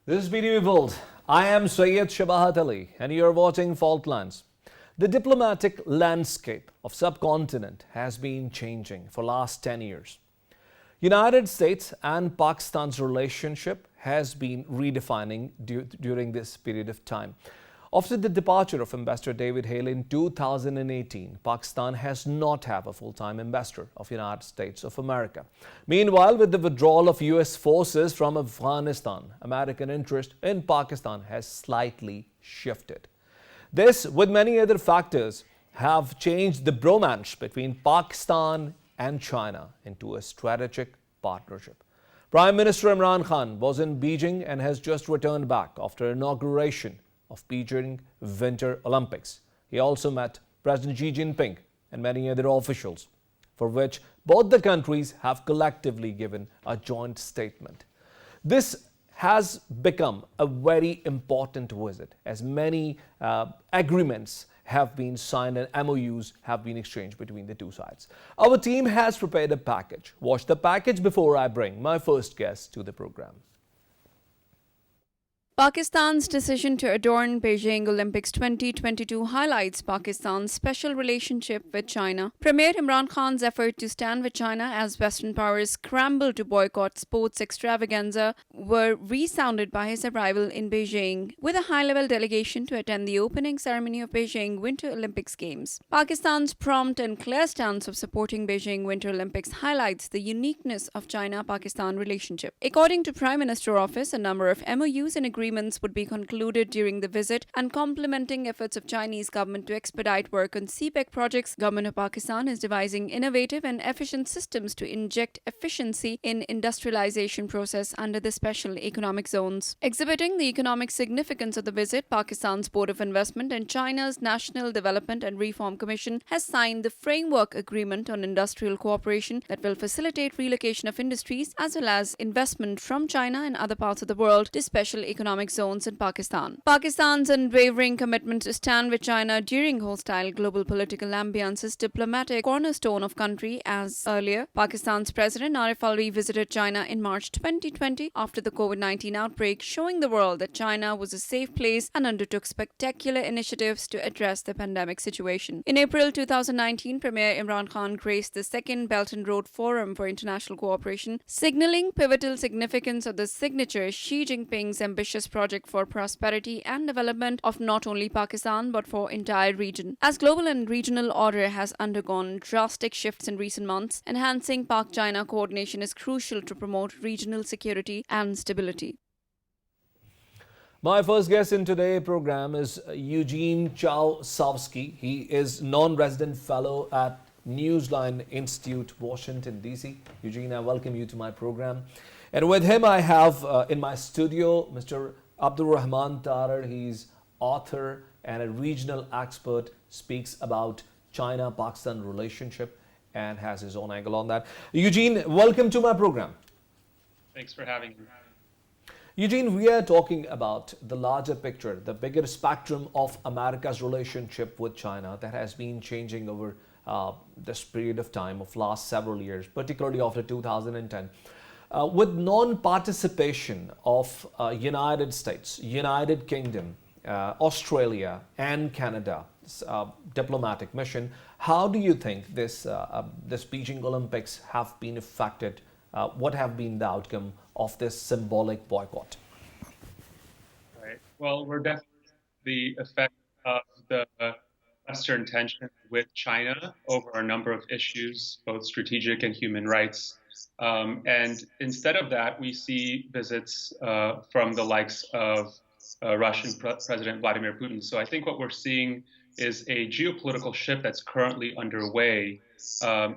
This is BTV World. I am Syed Sahbahat and you are watching Faultlines. The diplomatic landscape of subcontinent has been changing for last 10 years. United States and Pakistan's relationship has been redefining during this period of time. After the departure of Ambassador David Hale in 2018, Pakistan has not had a full-time ambassador of United States of America. Meanwhile, with the withdrawal of US forces from Afghanistan, American interest in Pakistan has slightly shifted. This, with many other factors, have changed the bromance between Pakistan and China into a strategic partnership. Prime Minister Imran Khan was in Beijing and has just returned back after inauguration of Beijing Winter Olympics. He also met President Xi Jinping and many other officials, for which both the countries have collectively given a joint statement. This has become a very important visit as many agreements have been signed and MOUs have been exchanged between the two sides. Our team has prepared a package. Watch the package before I bring my first guest to the program. Pakistan's decision to adorn Beijing Olympics 2022 highlights Pakistan's special relationship with China. Premier Imran Khan's effort to stand with China as Western powers scramble to boycott sports extravaganza were resounded by his arrival in Beijing, with a high-level delegation to attend the opening ceremony of Beijing Winter Olympics Games. Pakistan's prompt and clear stance of supporting Beijing Winter Olympics highlights the uniqueness of China-Pakistan relationship. According to Prime Minister Office, a number of MOUs and agreements would be concluded during the visit, and complementing efforts of Chinese government to expedite work on CPEC projects, government of Pakistan is devising innovative and efficient systems to inject efficiency in industrialization process under the special economic zones. Exhibiting the economic significance of the visit, Pakistan's Board of Investment and China's National Development and Reform Commission has signed the framework agreement on industrial cooperation that will facilitate relocation of industries as well as investment from China and other parts of the world to special economic zones in Pakistan. Pakistan's unwavering commitment to stand with China during hostile global political ambience is diplomatic cornerstone of country. As earlier, Pakistan's President Arif Alvi visited China in March 2020 after the COVID-19 outbreak, showing the world that China was a safe place and undertook spectacular initiatives to address the pandemic situation. In April 2019, Premier Imran Khan graced the Second Belt and Road Forum for International Cooperation, signaling pivotal significance of the signature Xi Jinping's ambitious project for prosperity and development of not only Pakistan but for entire region. As global and regional order has undergone drastic shifts in recent months, enhancing Pak-China coordination is crucial to promote regional security and stability. My first guest in today's program is Eugene Chowsowski. He is non-resident fellow at Newsline Institute, Washington, D.C. Eugene, I welcome you to my program. And with him, I have in my studio Mr. Abdul Rahman Tarar. He's author and a regional expert, speaks about China-Pakistan relationship and has his own angle on that. Eugene, welcome to my program. Thanks for having me. Eugene, we are talking about the larger picture, the bigger spectrum of America's relationship with China that has been changing over this period of time of last several years, particularly after 2010. With non-participation of United States, United Kingdom, Australia and Canada diplomatic mission, how do you think this Beijing Olympics have been affected? What have been the outcome of this symbolic boycott? Right. Well, we're definitely the effect of the Western tension with China over a number of issues, both strategic and human rights. And instead of that, we see visits from the likes of Russian President Vladimir Putin. So I think what we're seeing is a geopolitical shift that's currently underway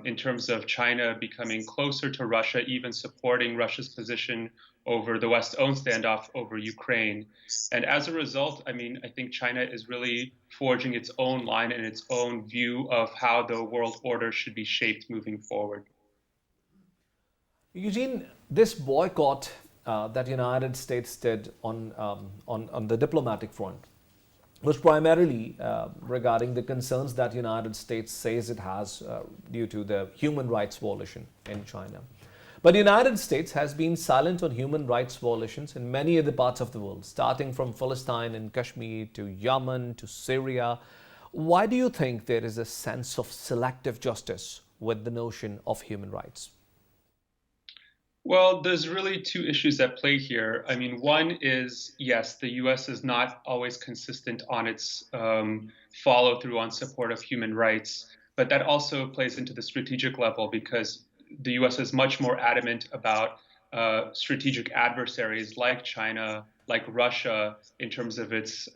in terms of China becoming closer to Russia, even supporting Russia's position over the West's own standoff over Ukraine. And as a result, I mean, I think China is really forging its own line and its own view of how the world order should be shaped moving forward. Eugene, this boycott that the United States did on the diplomatic front was primarily regarding the concerns that United States says it has due to the human rights violation in China. But the United States has been silent on human rights violations in many other parts of the world, starting from Palestine and Kashmir to Yemen to Syria. Why do you think there is a sense of selective justice with the notion of human rights? Well, there's really two issues at play here. I mean, one is, yes, the US is not always consistent on its follow through on support of human rights, but that also plays into the strategic level because the US is much more adamant about strategic adversaries like China, like Russia, in terms of its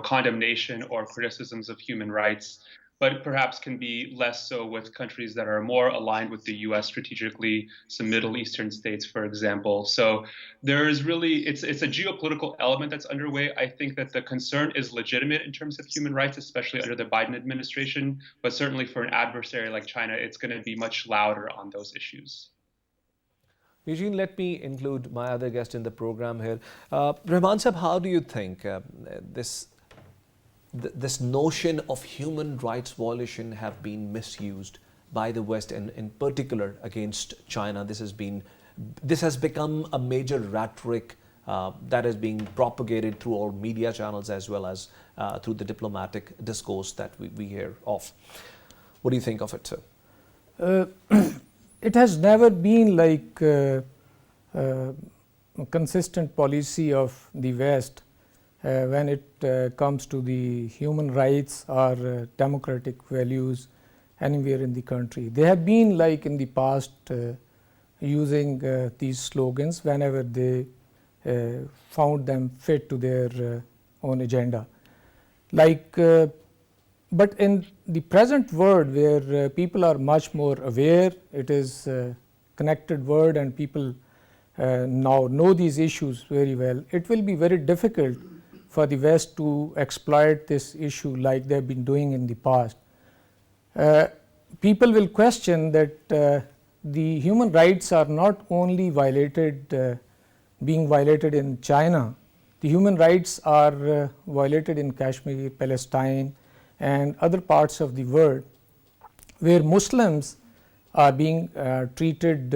condemnation or criticisms of human rights, but perhaps can be less so with countries that are more aligned with the U.S. strategically, some Middle Eastern states, for example. So there is really, it's a geopolitical element that's underway. I think that the concern is legitimate in terms of human rights, especially under the Biden administration, but certainly for an adversary like China, it's going to be much louder on those issues. Eugene, let me include my other guest in the program here. Rahman Sahib, how do you think this notion of human rights violation have been misused by the West and in particular against China? This has become a major rhetoric that is being propagated through our media channels as well as through the diplomatic discourse that we hear of. What do you think of it, sir? It has never been like a consistent policy of the West when it comes to the human rights or democratic values anywhere in the country. They have been like in the past using these slogans whenever they found them fit to their own agenda. But in the present world where people are much more aware, it is a connected world and people now know these issues very well, it will be very difficult for the West to exploit this issue like they have been doing in the past. People will question that the human rights are not only being violated in China, the human rights are violated in Kashmir, Palestine, and other parts of the world where Muslims are being treated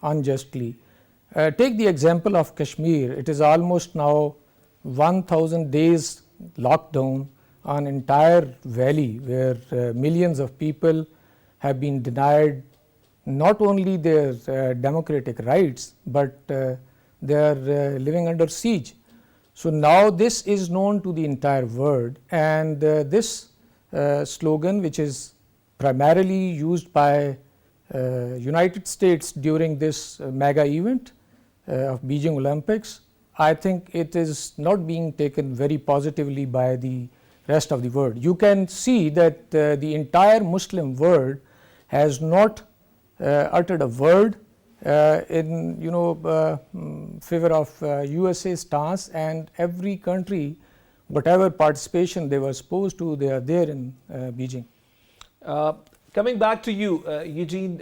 unjustly. Take the example of Kashmir. It is almost now 1,000 days lockdown on entire valley where millions of people have been denied not only their democratic rights, but they are living under siege. So now this is known to the entire world, and this slogan, which is primarily used by United States during this mega event of Beijing Olympics, I think it is not being taken very positively by the rest of the world. You can see that the entire Muslim world has not uttered a word in favor of USA stance, and every country, whatever participation they were supposed to, they are there in Beijing. Coming back to you, Eugene,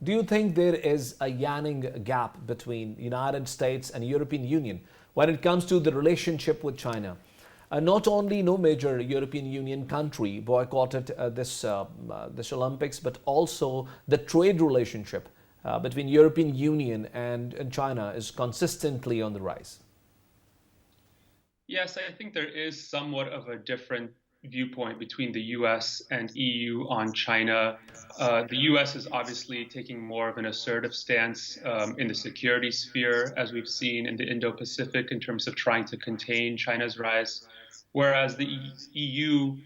do you think there is a yawning gap between United States and European Union when it comes to the relationship with China? Not only no major European Union country boycotted this Olympics, but also the trade relationship between European Union and China is consistently on the rise. Yes, I think there is somewhat of a different viewpoint between the US and EU on China. The US is obviously taking more of an assertive stance in the security sphere, as we've seen in the Indo-Pacific, in terms of trying to contain China's rise, whereas the EU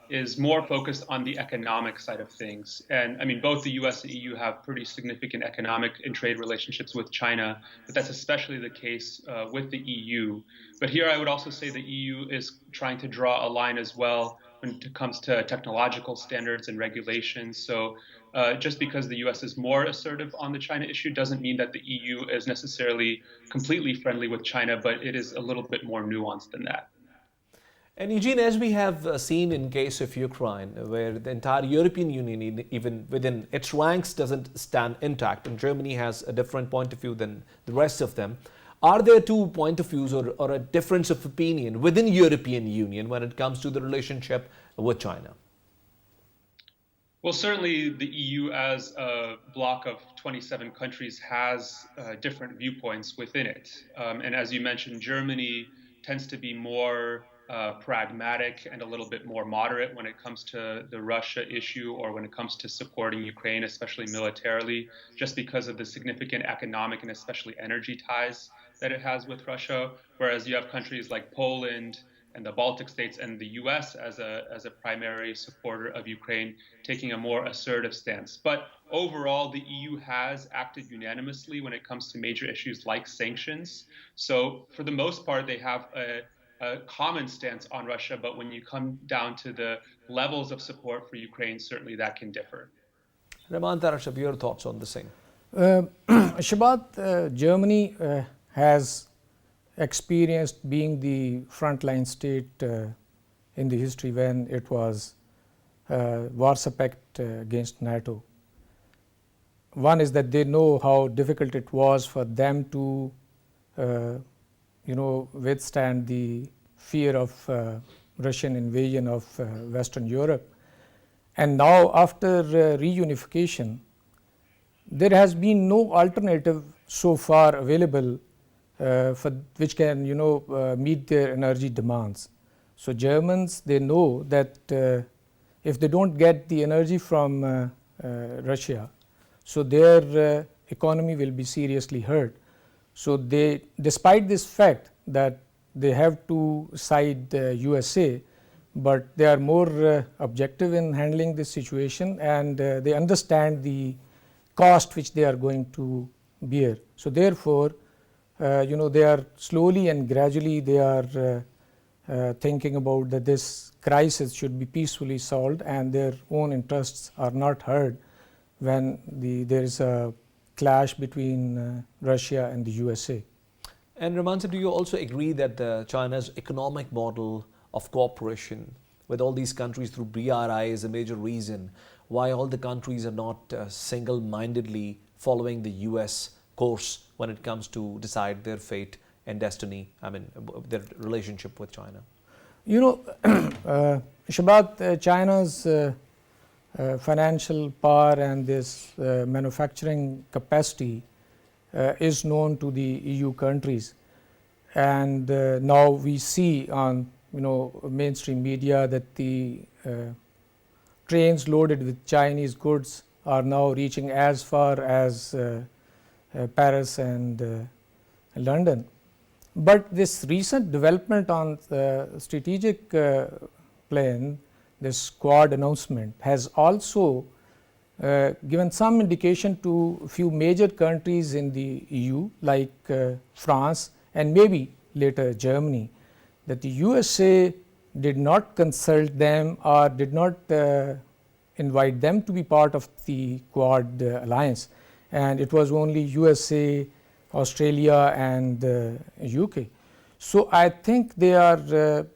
is more focused on the economic side of things. And I mean, both the US and EU have pretty significant economic and trade relationships with China, but that's especially the case with the EU. But here I would also say the EU is trying to draw a line as well when it comes to technological standards and regulations. So just because the US is more assertive on the China issue doesn't mean that the EU is necessarily completely friendly with China, but it is a little bit more nuanced than that. And Eugene, as we have seen in case of Ukraine, where the entire European Union, even within its ranks, doesn't stand intact, and Germany has a different point of view than the rest of them, are there two point of views or a difference of opinion within European Union when it comes to the relationship with China? Well, certainly the EU as a bloc of 27 countries has different viewpoints within it. And as you mentioned, Germany tends to be more pragmatic and a little bit more moderate when it comes to the Russia issue or when it comes to supporting Ukraine, especially militarily, just because of the significant economic and especially energy ties that it has with Russia. Whereas you have countries like Poland and the Baltic states and the US as a primary supporter of Ukraine taking a more assertive stance. But overall, the EU has acted unanimously when it comes to major issues like sanctions. So for the most part, they have a common stance on Russia, but when you come down to the levels of support for Ukraine, certainly that can differ. Rahman Tarashab, your thoughts on the same? Shabbat, Germany has experienced being the frontline state in the history when it was Warsaw Pact against NATO. One is that they know how difficult it was for them to withstand the fear of Russian invasion of Western Europe. And now after reunification, there has been no alternative so far available for which can meet their energy demands. So Germans, they know that if they don't get the energy from Russia, so their economy will be seriously hurt. So they, despite this fact that they have to side USA, but they are more objective in handling this situation, and they understand the cost which they are going to bear. So therefore, they are slowly and gradually they are thinking about that this crisis should be peacefully solved and their own interests are not hurt when there is a clash between Russia and the USA. And Ramansa, do you also agree that China's economic model of cooperation with all these countries through BRI is a major reason why all the countries are not single-mindedly following the US course when it comes to decide their fate and destiny, their relationship with China? Shabbat, China's financial power and this manufacturing capacity is known to the EU countries, and now we see on mainstream media that the trains loaded with Chinese goods are now reaching as far as Paris and London. But this recent development on the strategic plane, this Quad announcement, has also given some indication to a few major countries in the EU like France and maybe later Germany, that the USA did not consult them or did not invite them to be part of the Quad alliance, and it was only USA, Australia and UK. So I think they are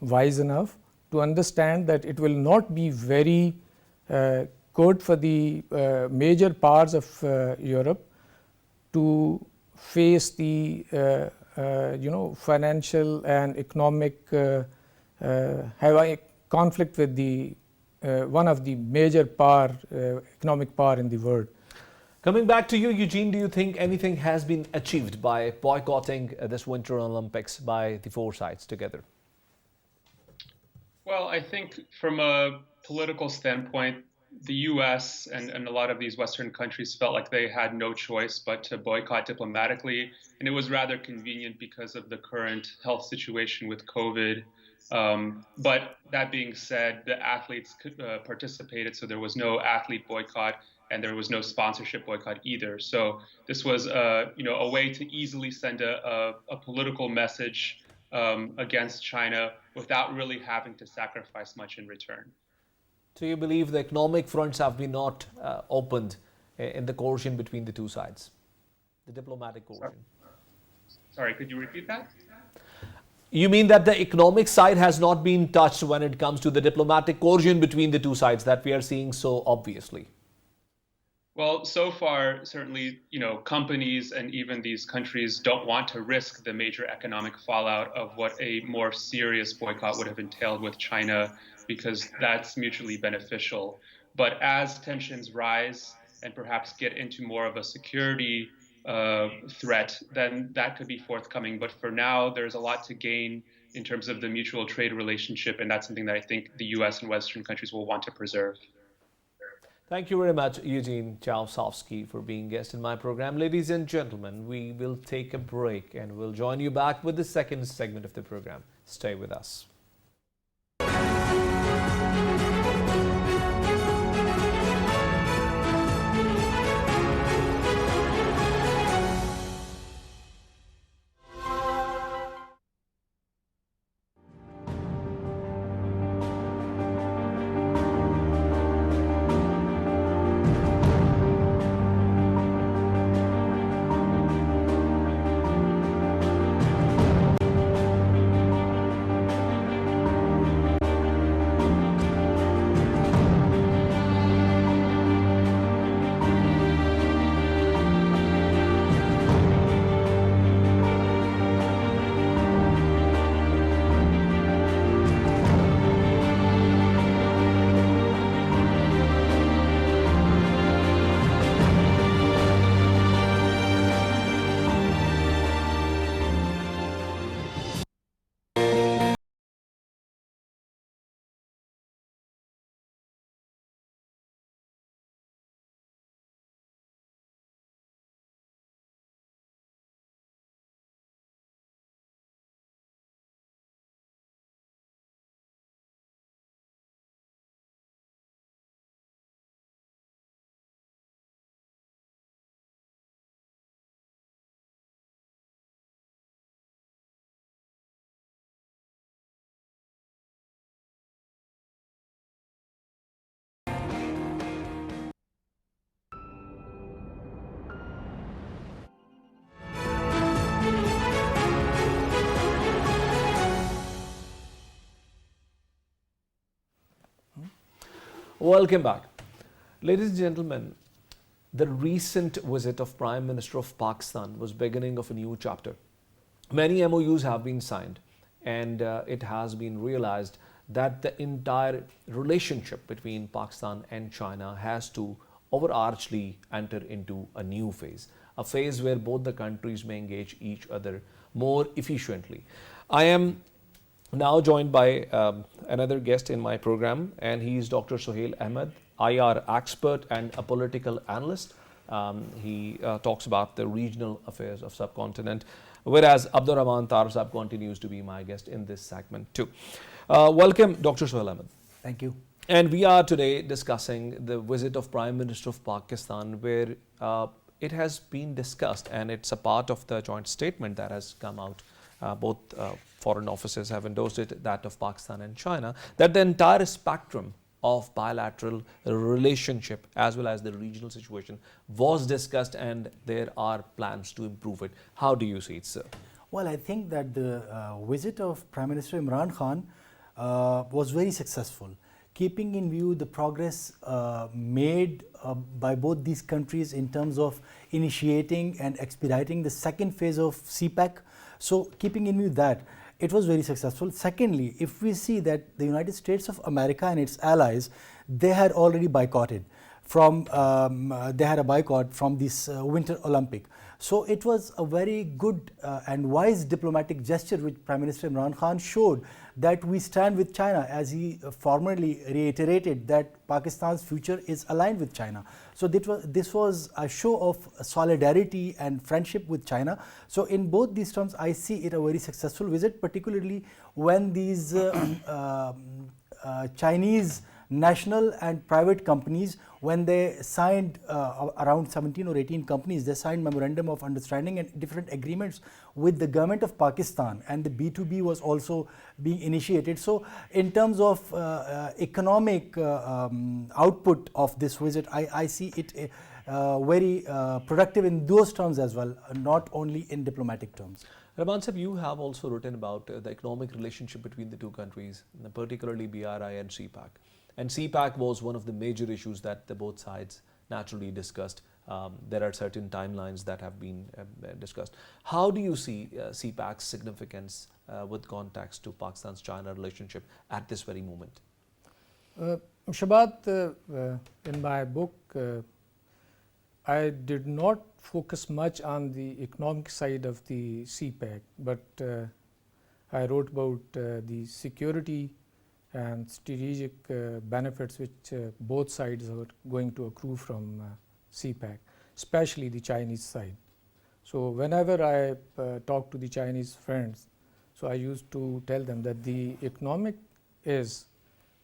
wise enough to understand that it will not be very good for the major powers of Europe to face the financial and economic have a conflict with the one of the major economic power in the world. Coming back to you, Eugene, do you think anything has been achieved by boycotting this Winter Olympics by the four sides together? Well, I think from a political standpoint, the US and a lot of these Western countries felt like they had no choice but to boycott diplomatically. And it was rather convenient because of the current health situation with COVID. But that being said, the athletes participated, so there was no athlete boycott and there was no sponsorship boycott either. So this was a way to easily send a political message against China without really having to sacrifice much in return. So you believe the economic fronts have been not opened in the coercion between the two sides, the diplomatic coercion? Sorry, could you repeat that? You mean that the economic side has not been touched when it comes to the diplomatic coercion between the two sides that we are seeing so obviously? Well, so far, certainly, companies and even these countries don't want to risk the major economic fallout of what a more serious boycott would have entailed with China, because that's mutually beneficial. But as tensions rise and perhaps get into more of a security threat, then that could be forthcoming. But for now, there's a lot to gain in terms of the mutual trade relationship, and that's something that I think the US and Western countries will want to preserve. Thank you very much, Eugene Chausovsky, for being guest in my program. Ladies and gentlemen, we will take a break and we'll join you back with the second segment of the program. Stay with us. Welcome back. Ladies and gentlemen, the recent visit of Prime Minister of Pakistan was beginning of a new chapter. Many MOUs have been signed and it has been realized that the entire relationship between Pakistan and China has to overarchly enter into a new phase, a phase where both the countries may engage each other more efficiently. I am now joined by another guest in my program, and he is Dr. Sohail Ahmed, IR expert and a political analyst. He talks about the regional affairs of subcontinent, whereas Abdurrahman Tarsab continues to be my guest in this segment too. Welcome, Dr. Sohail Ahmed. Thank you. And we are today discussing the visit of Prime Minister of Pakistan, where it has been discussed, and it's a part of the joint statement that has come out. Both foreign offices have endorsed it, that of Pakistan and China, that the entire spectrum of bilateral relationship as well as the regional situation was discussed, and there are plans to improve it. How do you see it, sir? Well, I think that the visit of Prime Minister Imran Khan was very successful, keeping in view the progress made by both these countries in terms of initiating and expediting the second phase of CPEC. So keeping in view that, it was very successful. Secondly, if we see that the United States of America and its allies, they had already boycotted from, they had a boycott from this Winter Olympic. So it was a very good and wise diplomatic gesture which Prime Minister Imran Khan showed, that we stand with China, as he formally reiterated that Pakistan's future is aligned with China. So this was a show of solidarity and friendship with China. So in both these terms, I see it a very successful visit, particularly when these Chinese national and private companies, when they signed around 17 or 18 companies, they signed memorandum of understanding and different agreements with the government of Pakistan, and the B2B was also being initiated. So in terms of economic output of this visit, I see it very productive in those terms as well, not only in diplomatic terms. Rahman Sahib, you have also written about the economic relationship between the two countries, particularly BRI and CPAC. And CPAC was one of the major issues that the both sides naturally discussed. There are certain timelines that have been discussed. How do you see CPAC's significance with context to Pakistan's China relationship at this very moment? Sahbahat, in my book, I did not focus much on the economic side of the CPAC, but I wrote about the security and strategic benefits which both sides are going to accrue from CPAC, especially the Chinese side. So whenever I talk to the Chinese friends, so I used to tell them that the economic is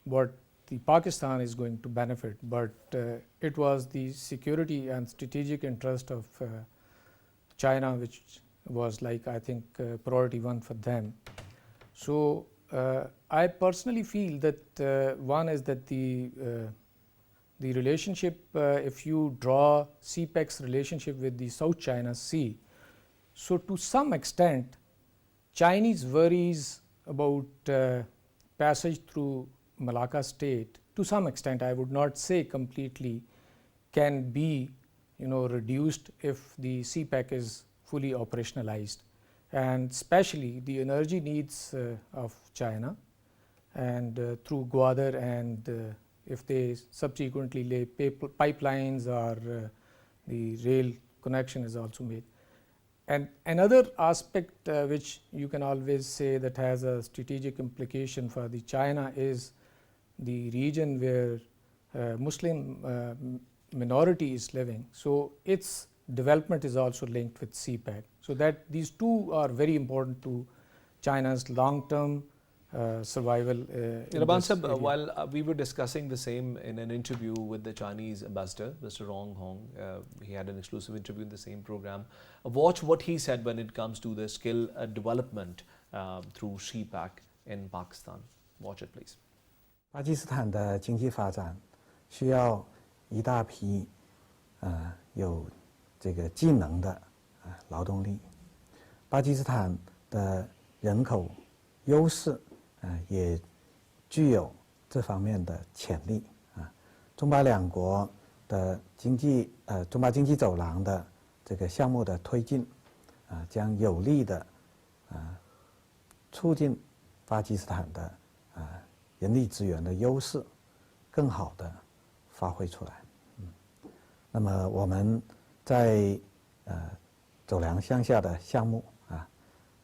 what the Pakistan is going to benefit, but it was the security and strategic interest of China which was, like, I think priority one for them. So I personally feel that one is that the relationship, if you draw CPAC's relationship with the South China Sea, so to some extent Chinese worries about passage through Malacca State, to some extent, I would not say completely, can be reduced if the CPAC is fully operationalized, and especially the energy needs of China, and through Gwadar, and if they subsequently lay pipelines or the rail connection is also made. And another aspect which you can always say that has a strategic implication for the China is the region where Muslim minority is living. So its development is also linked with CPAC. So that these two are very important to China's long-term survival. Rahman Sahib, while we were discussing the same in an interview with the Chinese ambassador, Mr. Rong Hong, he had an exclusive interview in the same program. Watch what he said when it comes to the skill development through CPAC in Pakistan. Watch it, please. 巴基斯坦的经济发展需要一大批有这个技能的劳动力。巴基斯坦的人口优势也具有这方面的潜力中巴两国的中巴经济走廊的这个项目的推进将有力的促进巴基斯坦的人力资源的优势更好的发挥出来。那么我们在走廊向下的项目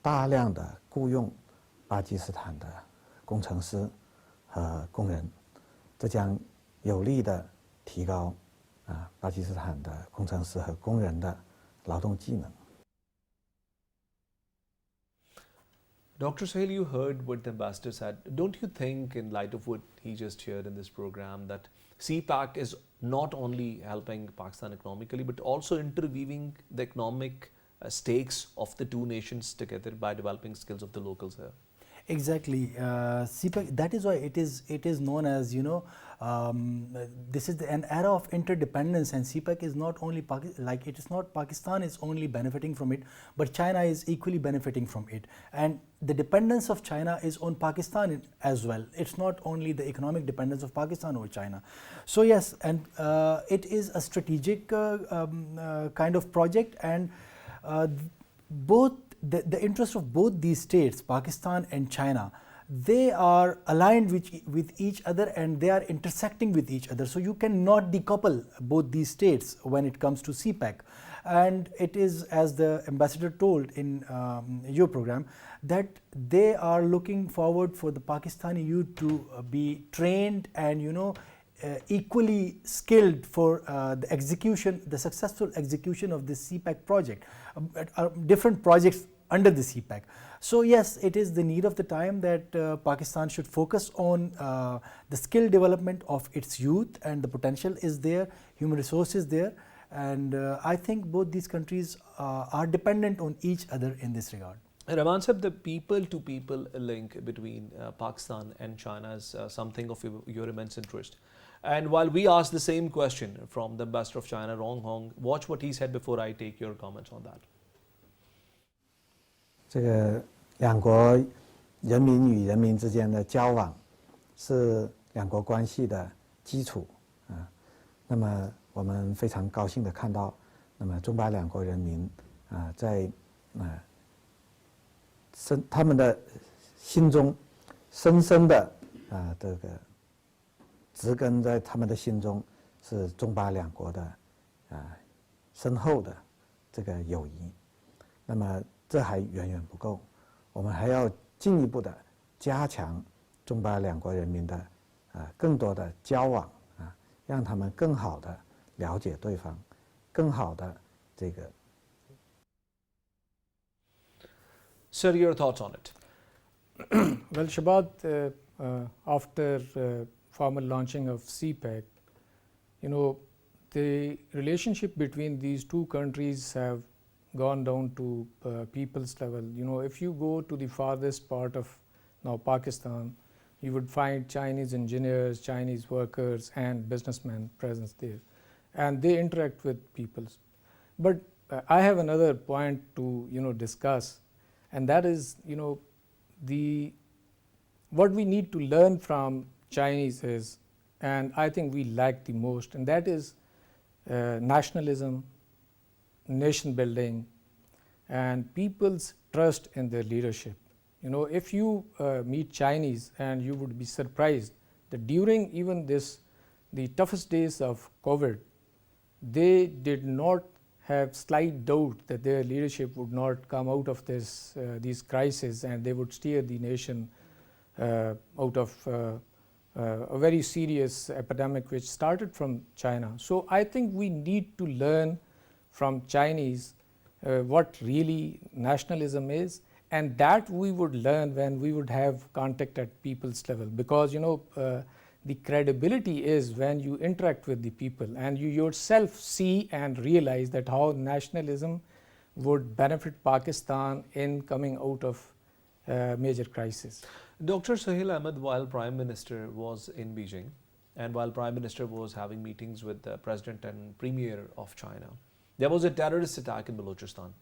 大量的雇佣巴基斯坦的工程师和工人，这将有力的提高巴基斯坦的工程师和工人的劳动技能。Dr. Sahi, you heard what the ambassador said. Don't you think, in light of what he just heard in this program, that CPAC is not only helping Pakistan economically, but also interweaving the economic stakes of the two nations together by developing skills of the locals here? Exactly. CPAC, that is why it is known as, this is an era of interdependence, and CPAC is not only it is not Pakistan is only benefiting from it, but China is equally benefiting from it, and the dependence of China is on Pakistan as well. It's not only the economic dependence of Pakistan over China. So yes, and it is a strategic kind of project, and both the interest of both these states, Pakistan and China, they are aligned with each other, and they are intersecting with each other. So you cannot decouple both these states when it comes to CPAC. And it is, as the ambassador told in your program, that they are looking forward for the Pakistani youth to be trained and equally skilled for the successful execution of this CPAC project, different projects under the CPAC. So yes, it is the need of the time that Pakistan should focus on the skill development of its youth, and the potential is there, human resources there, and I think both these countries are dependent on each other in this regard. Rahman Sahib, the people-to-people link between Pakistan and China is something of your immense interest. And while we asked the same question from the ambassador of China, Rong Hong, watch what he said before I take your comments on that. 这个两国人民与人民之间的交往是两国关系的基础那么我们非常高兴的看到，那么中巴两国人民在他们的心中深深的这个植根在他们的心中，是中巴两国的深厚的这个友谊。那么这还远远不够，我们还要进一步的加强中巴两国人民的更多的交往让他们更好的了解对方，更好的这个。Sir, your thoughts on it? Well, Sahbahat, after formal launching of CPEC, the relationship between these two countries have gone down to people's level. If you go to the farthest part of now Pakistan, you would find Chinese engineers, Chinese workers and businessmen present there, and they interact with people. But I have another point to discuss, and that is what we need to learn from Chinese is, and I think we lack the most, and that is nationalism, nation building, and people's trust in their leadership. If you meet Chinese, and you would be surprised that during even the toughest days of COVID, they did not have slight doubt that their leadership would not come out of these crises, and they would steer the nation out of a very serious epidemic which started from China. So I think we need to learn from Chinese what really nationalism is, and that we would learn when we would have contact at people's level, because the credibility is when you interact with the people and you yourself see and realize that how nationalism would benefit Pakistan in coming out of major crisis. Dr. Sahil Ahmed, while Prime Minister was in Beijing and while Prime Minister was having meetings with the President and Premier of China, there was a terrorist attack in Balochistan.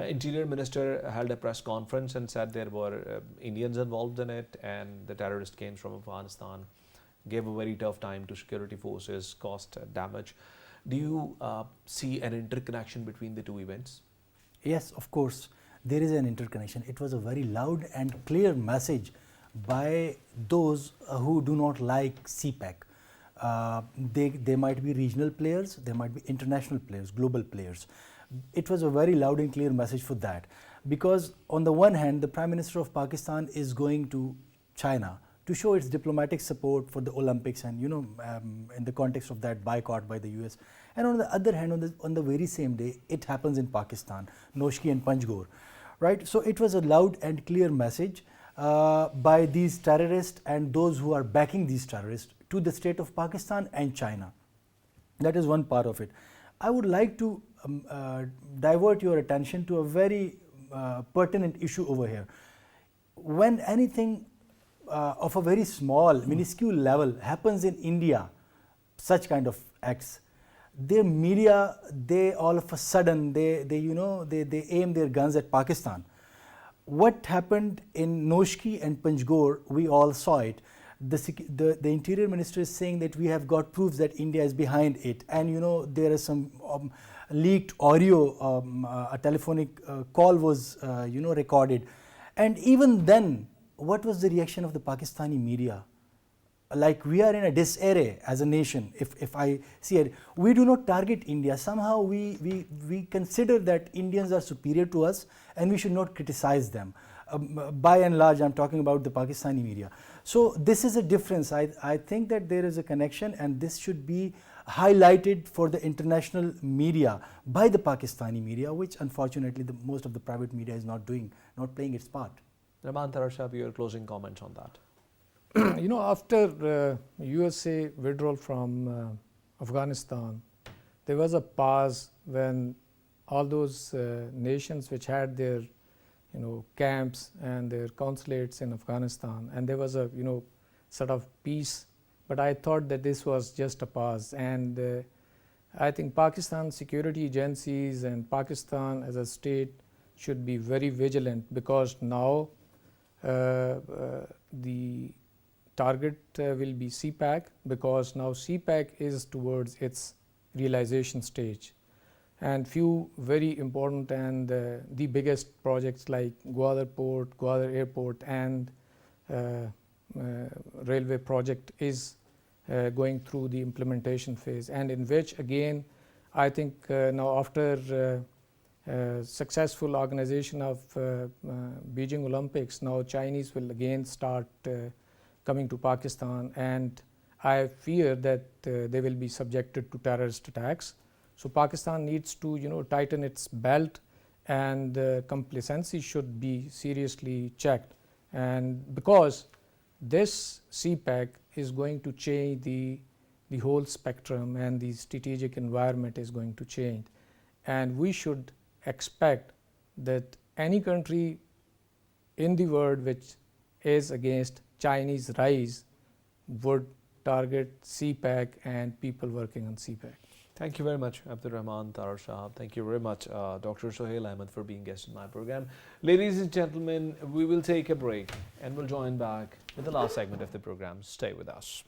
Interior Minister held a press conference and said there were Indians involved in it, and the terrorist came from Afghanistan, gave a very tough time to security forces, caused damage. Do you see an interconnection between the two events? Yes, of course, there is an interconnection. It was a very loud and clear message by those who do not like CPEC. They might be regional players, they might be international players, global players. It was a very loud and clear message for that, because on the one hand, the Prime Minister of Pakistan is going to China to show its diplomatic support for the Olympics, and in the context of that boycott by the US. And on the other hand, on the very same day, it happens in Pakistan, Noshki and Panjgore, right? So it was a loud and clear message by these terrorists and those who are backing these terrorists to the state of Pakistan and China. That is one part of it. I would like to divert your attention to a very pertinent issue over here. When anything of a very small, minuscule level happens in India, such kind of acts, their media, they all of a sudden, they aim their guns at Pakistan. What happened in Noshki and Panjgore, we all saw it. The Interior Minister is saying that we have got proofs that India is behind it, and there is some leaked audio, a telephonic call was recorded, and even then, what was the reaction of the Pakistani media? Like, we are in a disarray as a nation. If I see it, we do not target India. Somehow we consider that Indians are superior to us and we should not criticize them. By and large, I'm talking about the Pakistani media. So this is a difference. I think that there is a connection, and this should be highlighted for the international media by the Pakistani media, which unfortunately most of the private media is not playing its part. Rahman Tarashab, your closing comments on that? After USA withdrawal from Afghanistan, there was a pause when all those nations which had their camps and their consulates in Afghanistan, and there was a sort of peace, but I thought that this was just a pause, and I think Pakistan security agencies and Pakistan as a state should be very vigilant, because now the target will be CPEC, because now CPEC is towards its realization stage. And few very important and the biggest projects like Gwadar Port, Gwadar Airport, and railway project is going through the implementation phase, and in which again I think now after successful organization of Beijing Olympics, now Chinese will again start coming to Pakistan, and I fear that they will be subjected to terrorist attacks. So Pakistan needs to tighten its belt, and complacency should be seriously checked. And because this CPEC is going to change the whole spectrum, and the strategic environment is going to change, and we should expect that any country in the world which is against Chinese rise would target CPEC and people working on CPEC. Thank you very much, Abdurrahman Tarar Shahab. Thank you very much, Dr. Sohail Ahmed, for being guest in my program. Ladies and gentlemen, we will take a break and we'll join back with the last segment of the program. Stay with us.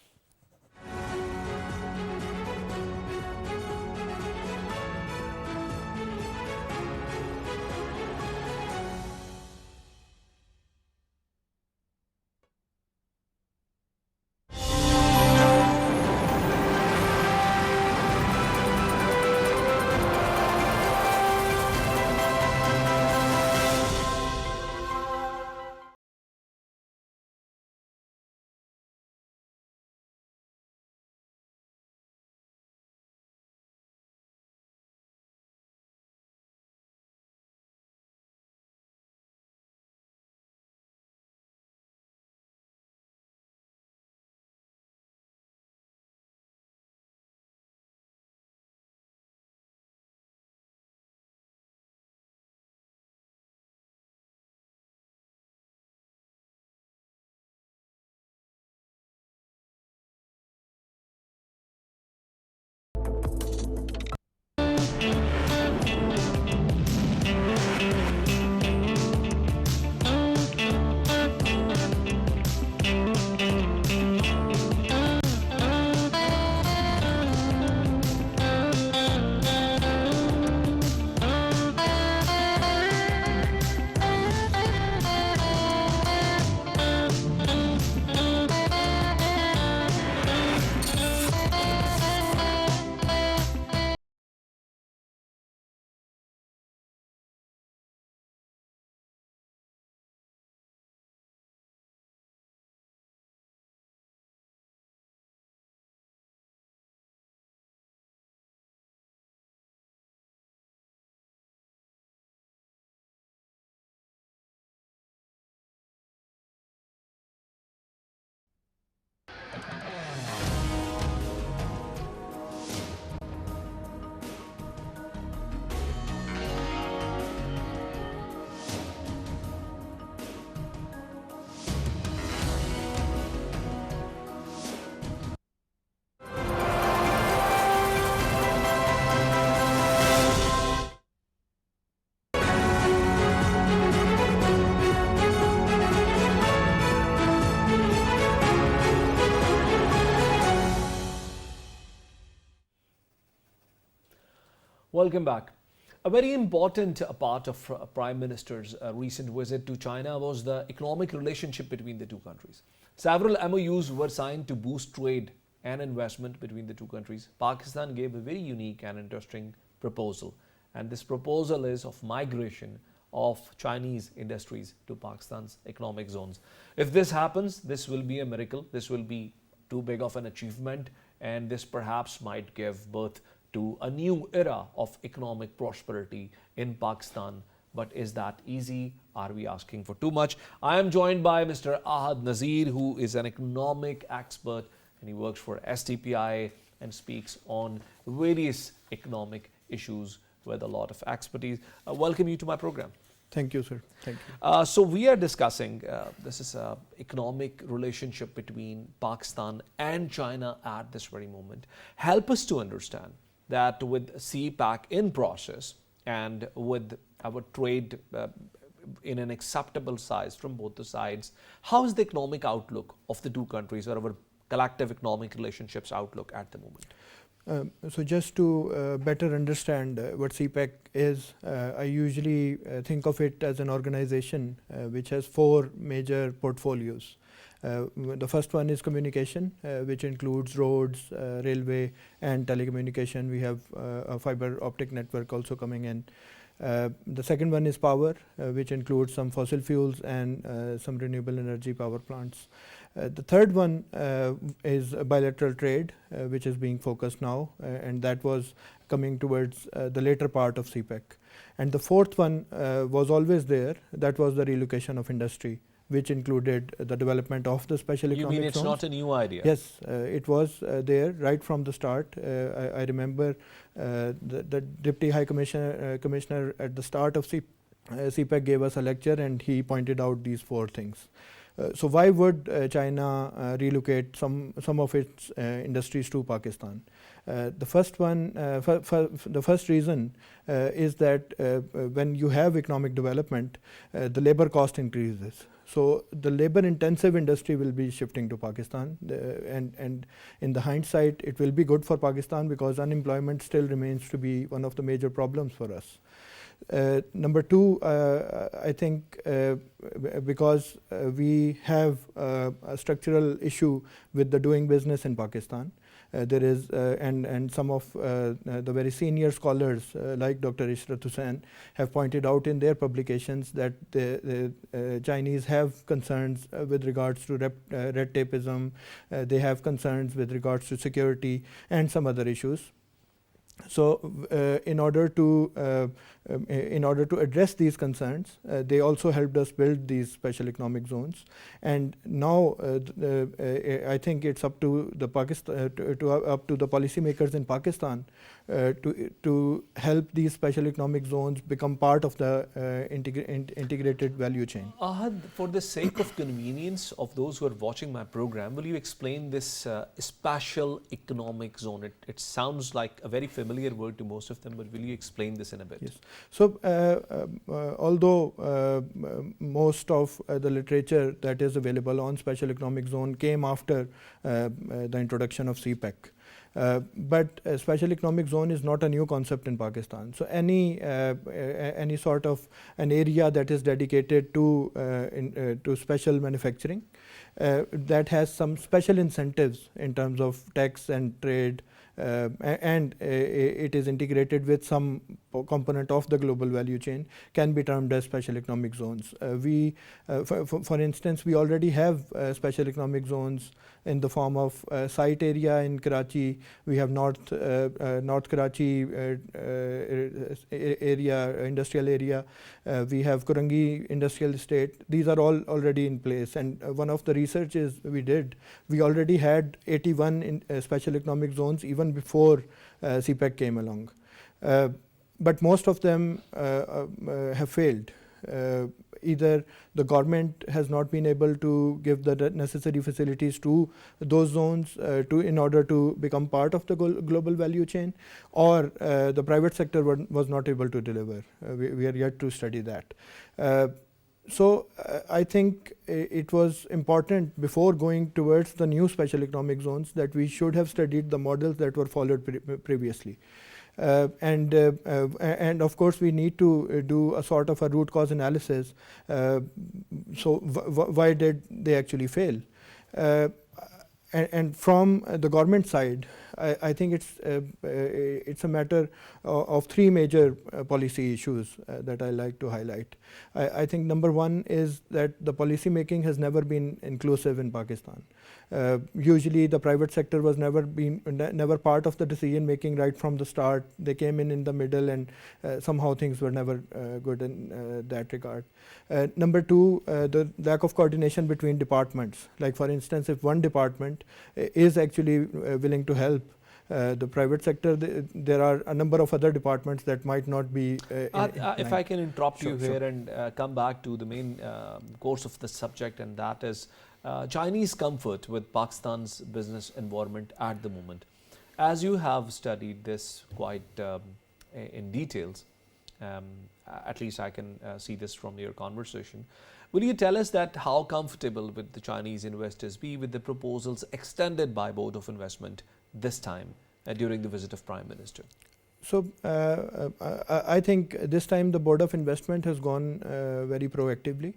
Welcome back. A very important part of Prime Minister's recent visit to China was the economic relationship between the two countries. Several MOUs were signed to boost trade and investment between the two countries. Pakistan gave a very unique and interesting proposal, and this proposal is of migration of Chinese industries to Pakistan's economic zones. If this happens, this will be a miracle. This will be too big of an achievement, and this perhaps might give birth to a new era of economic prosperity in Pakistan. But is that easy? Are we asking for too much? I am joined by Mr. Ahad Nazir, who is an economic expert, and he works for STPI and speaks on various economic issues with a lot of expertise. Welcome you to my program. Thank you, sir. Thank you. So we are discussing, this is an economic relationship between Pakistan and China at this very moment. Help us to understand that with CPEC in process and with our trade in an acceptable size from both the sides, how is the economic outlook of the two countries, or our collective economic relationships outlook at the moment? So just to better understand what CPEC is, I usually think of it as an organization which has 4 major portfolios. The first one is communication, which includes roads, railway and telecommunication. We have a fiber optic network also coming in. The second one is power, which includes some fossil fuels and some renewable energy power plants. The third one is bilateral trade, which is being focused now, and that was coming towards the later part of CPEC. And the fourth one was always there, that was the relocation of industry, which included the development of the special economic zones. You mean it's not a new idea? Yes, it was there right from the start. I remember the Deputy High Commissioner at the start of CPEC gave us a lecture and he pointed out these 4 things. So why would China relocate some of its industries to Pakistan? The first reason is that when you have economic development, the labor cost increases. So the labor intensive industry will be shifting to Pakistan, and in the hindsight it will be good for Pakistan because unemployment still remains to be one of the major problems for us. Number 2, I think because we have a structural issue with the doing business in Pakistan. There is and some of the very senior scholars like Dr. Ishrat Hussain have pointed out in their publications that the Chinese have concerns with regards to red tapeism, they have concerns with regards to security and some other issues. So in order to address these concerns, they also helped us build these special economic zones. And now I think it's up to the up to the policymakers in Pakistan to help these special economic zones become part of the integrated value chain. Ahad, for the sake of convenience of those who are watching my program, will you explain this special economic zone? It sounds like a very familiar word to most of them, but will you explain this in a bit? Yes. So although most of the literature that is available on special economic zone came after the introduction of CPEC. But special economic zone is not a new concept in Pakistan. So any sort of an area that is dedicated to special manufacturing that has some special incentives in terms of tax and trade, and it is integrated with some component of the global value chain, can be termed as special economic zones. For instance, we already have special economic zones in the form of site area in Karachi. We have North Karachi area, industrial area. We have Kurangi industrial estate. These are all already in place. And one of the researches we did, we already had 81 special economic zones even before CPEC came along. But most of them have failed. Either the government has not been able to give the necessary facilities to those zones in order to become part of the global value chain, or the private sector was not able to deliver. We are yet to study that. So I think it was important before going towards the new special economic zones that we should have studied the models that were followed previously. And of course we need to do a sort of a root cause analysis. So why did they actually fail? And from the government side, I think it's a matter of 3 major policy issues that I like to highlight. I think number 1 is that the policy making has never been inclusive in Pakistan. Usually the private sector was never part of the decision making right from the start. They came in the middle, and somehow things were never good in that regard. Number 2, the lack of coordination between departments. Like for instance, if one department is actually willing to help the private sector, there are a number of other departments that might not be. If I can interrupt you here Sure. and come back to the main course of the subject, and that is Chinese comfort with Pakistan's business environment at the moment. As you have studied this quite in details, at least I can see this from your conversation. Will you tell us that how comfortable would the Chinese investors be with the proposals extended by Board of Investment this time during the visit of Prime Minister? So I think this time the Board of Investment has gone very proactively.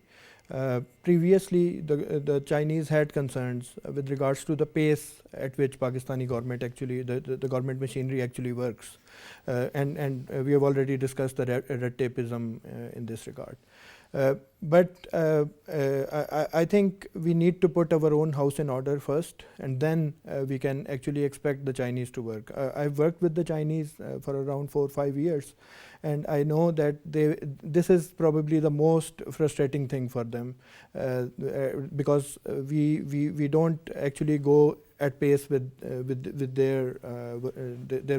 Previously, the Chinese had concerns with regards to the pace at which Pakistani government actually, the government machinery actually works. And we have already discussed the red tapeism in this regard. But I think we need to put our own house in order first, and then we can actually expect the Chinese to work. I've worked with the Chinese for around 4 or 5 years, and I know that this is probably the most frustrating thing for them, because we don't actually go at pace with their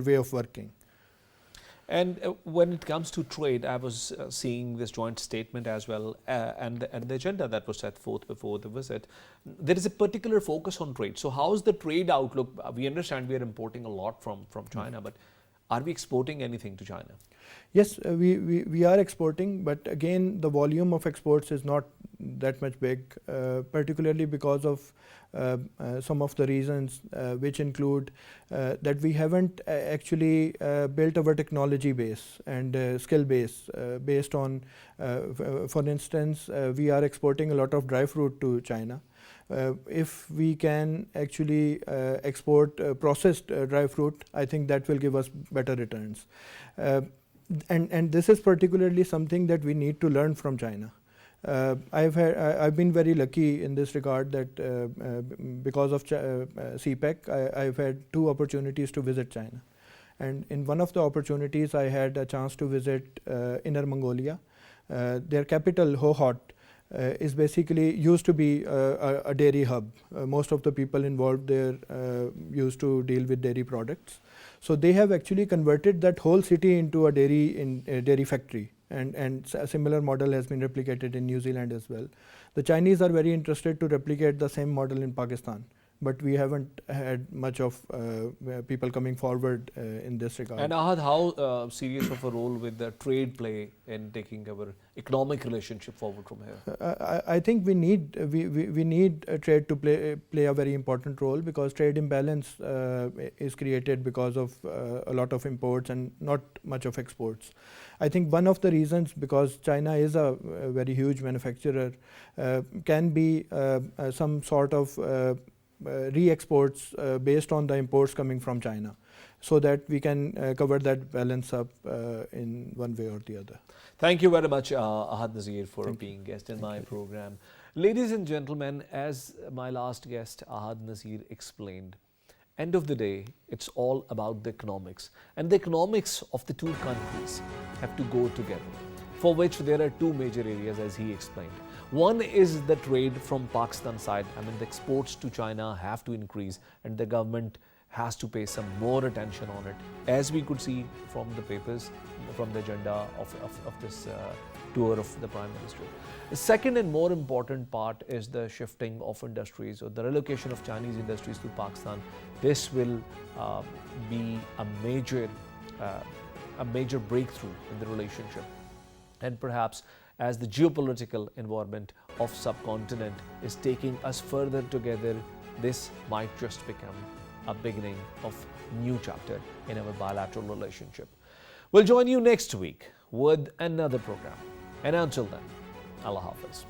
way of working. And when it comes to trade, I was seeing this joint statement as well, and the agenda that was set forth before the visit. There is a particular focus on trade. So how is the trade outlook? We understand we are importing a lot from China, but are we exporting anything to China? Yes, we are exporting, but again, the volume of exports is not that much big, particularly because of some of the reasons, which include that we haven't actually built our technology base and skill base based on, for instance, we are exporting a lot of dry fruit to China. If we can actually export processed dry fruit, I think that will give us better returns. And this is particularly something that we need to learn from China. I've been very lucky in this regard that because of CPEC, I've had 2 opportunities to visit China. And in one of the opportunities, I had a chance to visit Inner Mongolia. Their capital, Hohhot, is basically used to be a dairy hub. Most of the people involved there used to deal with dairy products. So they have actually converted that whole city into a dairy factory. And a similar model has been replicated in New Zealand as well. The Chinese are very interested to replicate the same model in Pakistan, but we haven't had much of people coming forward in this regard. And Ahad, how serious of a role will the trade play in taking our economic relationship forward from here? I think we need trade to play a very important role, because trade imbalance is created because of a lot of imports and not much of exports. I think one of the reasons, because China is a very huge manufacturer, can be some sort of re-exports based on the imports coming from China, so that we can cover that balance up in one way or the other. Thank you very much, Ahad Nazir, for being guest in my program. Ladies and gentlemen, as my last guest, Ahad Nazir, explained, end of the day, it's all about the economics. And the economics of the 2 countries have to go together, for which there are 2 major areas, as he explained. One is the trade from Pakistan side. I mean, the exports to China have to increase, and the government has to pay some more attention on it, as we could see from the papers, from the agenda of this tour of the Prime Minister. The second and more important part is the shifting of industries, or the relocation of Chinese industries to Pakistan. This will be a major breakthrough in the relationship. And perhaps as the geopolitical environment of subcontinent is taking us further together, this might just become a beginning of new chapter in our bilateral relationship. We'll join you next week with another program. And until then, Allah Hafiz.